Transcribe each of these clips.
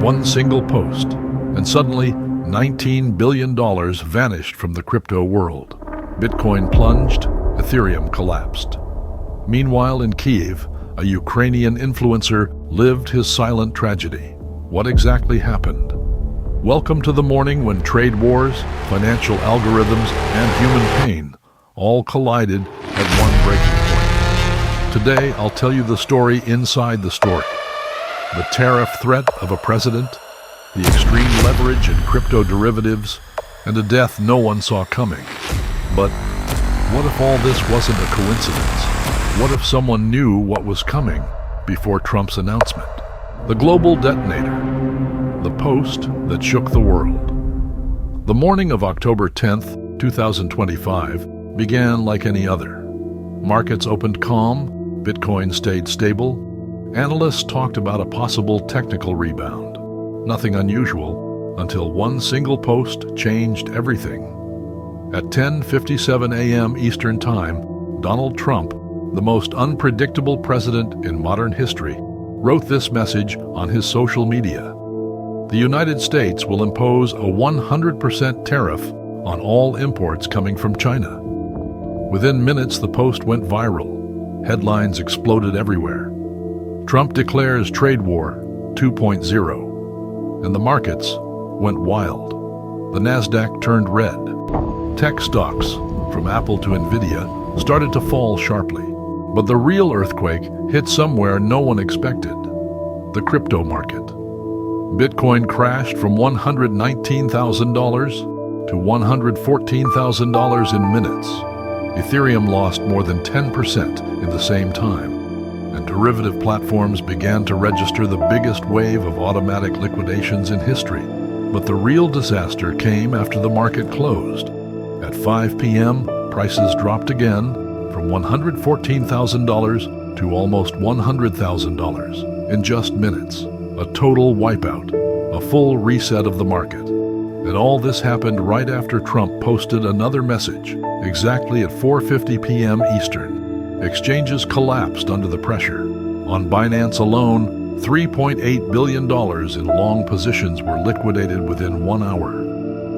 One single post, and suddenly $19 billion vanished from the crypto world. Bitcoin plunged, Ethereum collapsed. Meanwhile, in Kyiv, a Ukrainian influencer lived his silent tragedy. What exactly happened? Welcome to the morning when trade wars, financial algorithms, and human pain all collided at one breaking point. Today, I'll tell you the story inside the story. The tariff threat of a president, the extreme leverage in crypto derivatives, and a death no one saw coming. But what if all this wasn't a coincidence? What if someone knew what was coming before Trump's announcement? The global detonator, the post that shook the world. The morning of October 10th, 2025, began like any other. Markets opened calm, Bitcoin stayed stable. Analysts talked about a possible technical rebound. Nothing unusual until one single post changed everything. At 10:57 a.m. Eastern Time, Donald Trump, the most unpredictable president in modern history, wrote this message on his social media. The United States will impose a 100% tariff on all imports coming from China. Within minutes, the post went viral. Headlines exploded everywhere. Trump declares trade war 2.0, and the markets went wild. The Nasdaq turned red. Tech stocks, from Apple to Nvidia, started to fall sharply. But the real earthquake hit somewhere no one expected: the crypto market. Bitcoin crashed from $119,000 to $114,000 in minutes. Ethereum lost more than 10% in the same time. And derivative platforms began to register the biggest wave of automatic liquidations in history. But the real disaster came after the market closed. At 5 p.m., prices dropped again from $114,000 to almost $100,000 in just minutes. A total wipeout, a full reset of the market. And all this happened right after Trump posted another message, exactly at 4:50 p.m. Eastern. Exchanges collapsed under the pressure. On Binance alone, $3.8 billion in long positions were liquidated within 1 hour.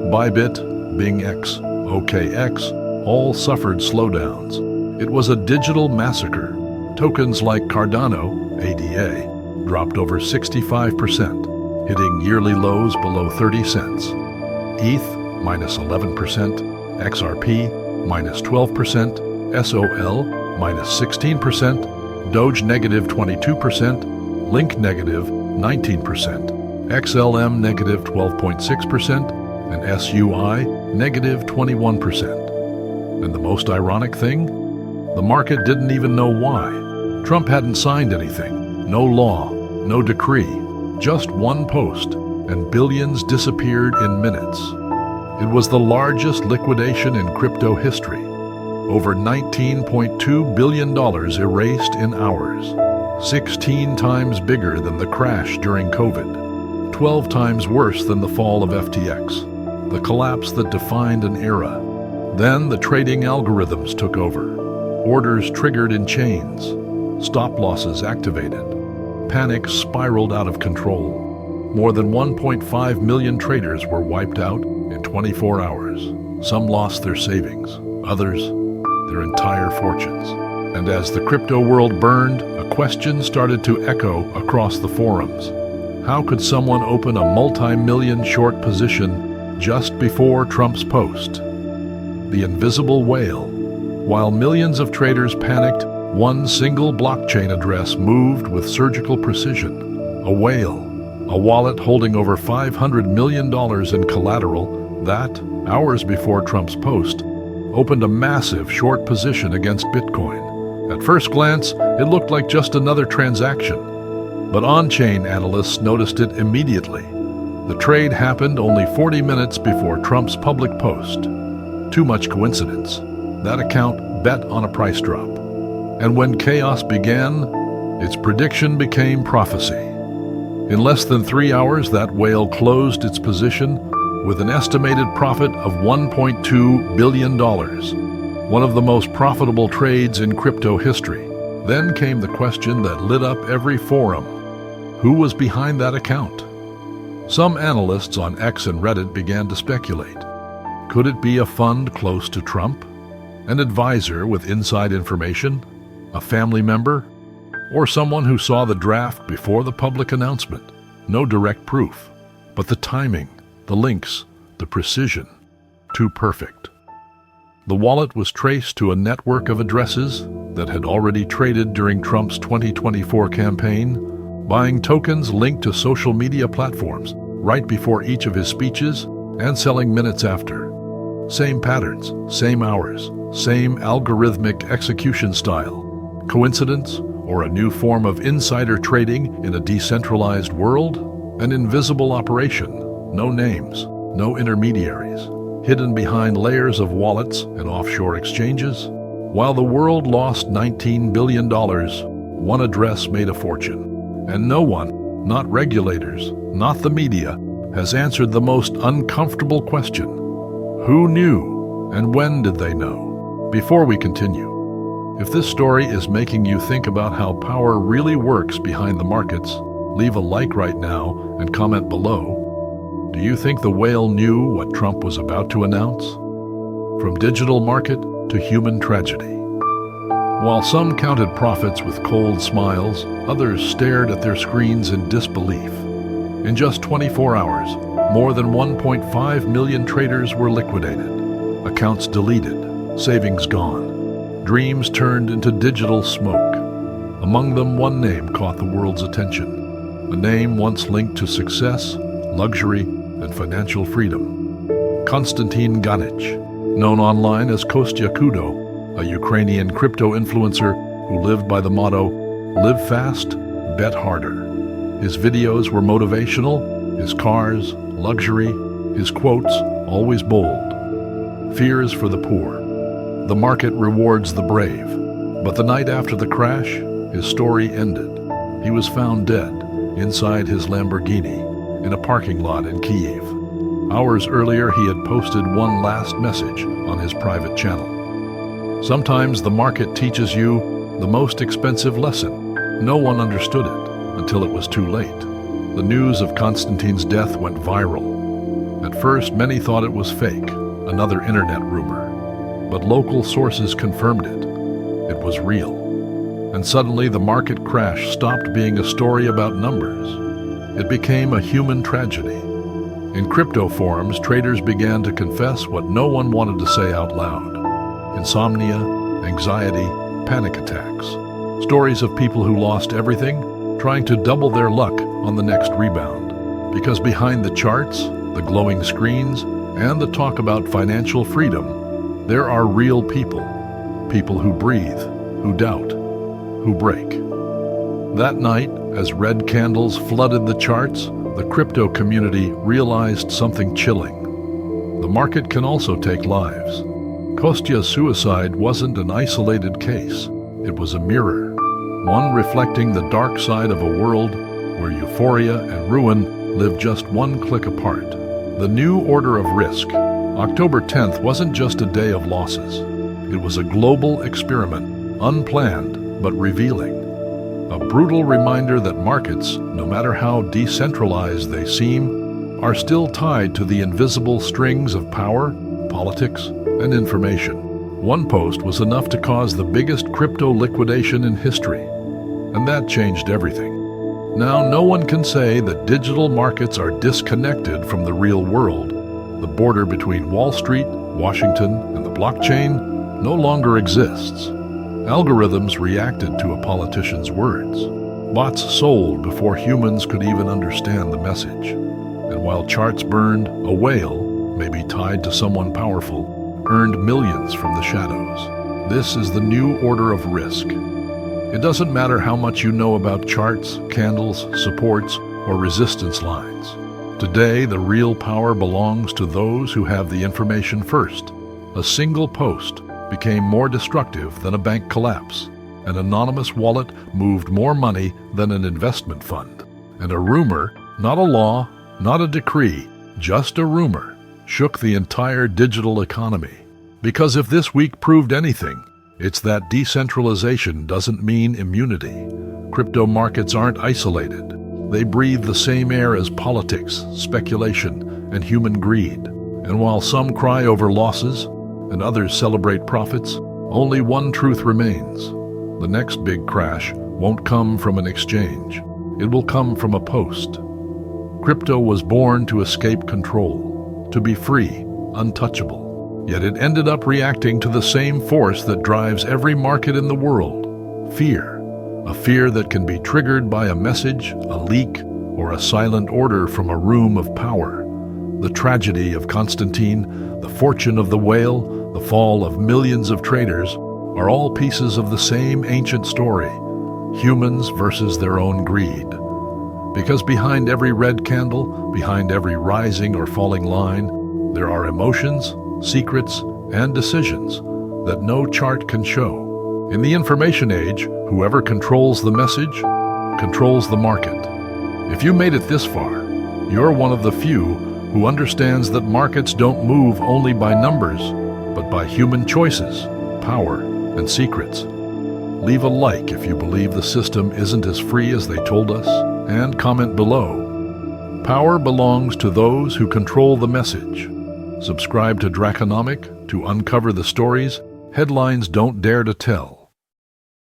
Bybit, BingX, OKX all suffered slowdowns. It was a digital massacre. Tokens like Cardano, ADA, dropped over 65%, hitting yearly lows below 30 cents. ETH, minus 11%, XRP, minus 12%, SOL, minus 16%, Doge negative 22%, Link negative 19%, XLM negative 12.6%, and SUI negative 21%. And the most ironic thing? The market didn't even know why. Trump hadn't signed anything, no law, no decree, just one post, and billions disappeared in minutes. It was the largest liquidation in crypto history. Over $19.2 billion erased in hours, 16 times bigger than the crash during COVID, 12 times worse than the fall of FTX, the collapse that defined an era. Then the trading algorithms took over, orders triggered in chains, stop losses activated, panic spiraled out of control. More than 1.5 million traders were wiped out in 24 hours. Some lost their savings, others their entire fortunes. And as the crypto world burned, a question started to echo across the forums. How could someone open a multi-million short position just before Trump's post? The invisible whale. While millions of traders panicked, one single blockchain address moved with surgical precision. A whale, a wallet holding over $500 million in collateral that, hours before Trump's post, opened a massive short position against Bitcoin. At first glance, it looked like just another transaction. But on-chain analysts noticed it immediately. The trade happened only 40 minutes before Trump's public post. Too much coincidence. That account bet on a price drop. And when chaos began, its prediction became prophecy. In less than 3 hours, that whale closed its position with an estimated profit of $1.2 billion, one of the most profitable trades in crypto history. Then came the question that lit up every forum. Who was behind that account? Some analysts on X and Reddit began to speculate. Could it be a fund close to Trump? An advisor with inside information? A family member? Or someone who saw the draft before the public announcement? No direct proof, but the timing, the links, the precision, too perfect. The wallet was traced to a network of addresses that had already traded during Trump's 2024 campaign, buying tokens linked to social media platforms right before each of his speeches and selling minutes after. Same patterns, same hours, same algorithmic execution style. Coincidence or a new form of insider trading in a decentralized world? An invisible operation, no names, no intermediaries, hidden behind layers of wallets and offshore exchanges. While the world lost $19 billion, one address made a fortune. And no one, not regulators, not the media, has answered the most uncomfortable question. Who knew, and when did they know? Before we continue, if this story is making you think about how power really works behind the markets, leave a like right now and comment below. Do you think the whale knew what Trump was about to announce? From digital market to human tragedy. While some counted profits with cold smiles, others stared at their screens in disbelief. In just 24 hours, more than 1.5 million traders were liquidated, accounts deleted, savings gone, dreams turned into digital smoke. Among them, one name caught the world's attention, a name once linked to success, luxury, and financial freedom. Konstantin Ganich, known online as Kostya Kudo, a Ukrainian crypto influencer who lived by the motto, "Live fast, bet harder." His videos were motivational, his cars, luxury, his quotes, always bold. Fears for the poor. The market rewards the brave. But the night after the crash, his story ended. He was found dead inside his Lamborghini in a parking lot in Kyiv. Hours earlier, he had posted one last message on his private channel. Sometimes the market teaches you the most expensive lesson. No one understood it until it was too late. The news of Konstantin's death went viral. At first, many thought it was fake, another internet rumor. But local sources confirmed it. It was real. And suddenly, the market crash stopped being a story about numbers. It became a human tragedy. In crypto forums, traders began to confess what no one wanted to say out loud. Insomnia, anxiety, panic attacks. Stories of people who lost everything, trying to double their luck on the next rebound. Because behind the charts, the glowing screens, and the talk about financial freedom, there are real people. People who breathe, who doubt, who break. That night, as red candles flooded the charts, the crypto community realized something chilling. The market can also take lives. Kostya's suicide wasn't an isolated case. It was a mirror, one reflecting the dark side of a world where euphoria and ruin live just one click apart. The new order of risk. October 10th wasn't just a day of losses. It was a global experiment, unplanned but revealing. A brutal reminder that markets, no matter how decentralized they seem, are still tied to the invisible strings of power, politics, and information. One post was enough to cause the biggest crypto liquidation in history, and that changed everything. Now, no one can say that digital markets are disconnected from the real world. The border between Wall Street, Washington, and the blockchain no longer exists. Algorithms reacted to a politician's words. Bots sold before humans could even understand the message. And while charts burned, a whale, maybe tied to someone powerful, earned millions from the shadows. This is the new order of risk. It doesn't matter how much you know about charts, candles, supports, or resistance lines. Today, the real power belongs to those who have the information first. A single post became more destructive than a bank collapse. An anonymous wallet moved more money than an investment fund. And a rumor, not a law, not a decree, just a rumor, shook the entire digital economy. Because if this week proved anything, it's that decentralization doesn't mean immunity. Crypto markets aren't isolated. They breathe the same air as politics, speculation, and human greed. And while some cry over losses and others celebrate profits, only one truth remains. The next big crash won't come from an exchange. It will come from a post. Crypto was born to escape control, to be free, untouchable. Yet it ended up reacting to the same force that drives every market in the world: fear. A fear that can be triggered by a message, a leak, or a silent order from a room of power. The tragedy of Constantine, the fortune of the whale, the fall of millions of traders are all pieces of the same ancient story: humans versus their own greed. Because behind every red candle, behind every rising or falling line, there are emotions, secrets, and decisions that no chart can show. In the information age, whoever controls the message controls the market. If you made it this far, you're one of the few who understands that markets don't move only by numbers, but by human choices, power, and secrets. Leave a like if you believe the system isn't as free as they told us, and comment below. Power belongs to those who control the message. Subscribe to Drakonomic to uncover the stories headlines don't dare to tell.